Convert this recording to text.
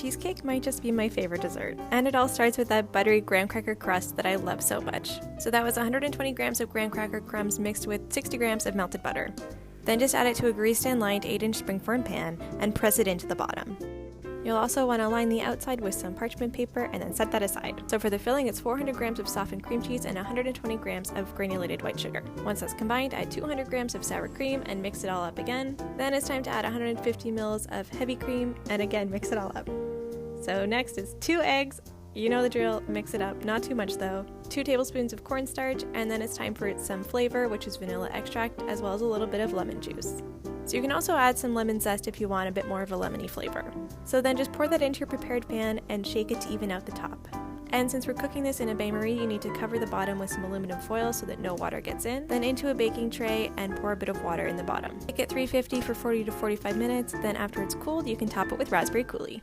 cheesecake might just be my favorite dessert. And it all starts with that buttery graham cracker crust that I love so much. So that was 120 grams of graham cracker crumbs mixed with 60 grams of melted butter. Then just add it to a greased and lined 8-inch springform pan and press it into the bottom. You'll also want to line the outside with some parchment paper and then set that aside. So for the filling, it's 400 grams of softened cream cheese and 120 grams of granulated white sugar. Once that's combined, add 200 grams of sour cream and mix it all up again. Then it's time to add 150 mils of heavy cream and again mix it all up. So next is 2 eggs. You know the drill, mix it up, not too much though. 2 tablespoons of cornstarch, and then it's time for some flavor, which is vanilla extract, as well as a little bit of lemon juice. So you can also add some lemon zest if you want a bit more of a lemony flavor. So then just pour that into your prepared pan and shake it to even out the top. And since we're cooking this in a bain-marie, you need to cover the bottom with some aluminum foil so that no water gets in. Then into a baking tray and pour a bit of water in the bottom. Bake at 350 for 40 to 45 minutes, then after it's cooled, you can top it with raspberry coulis.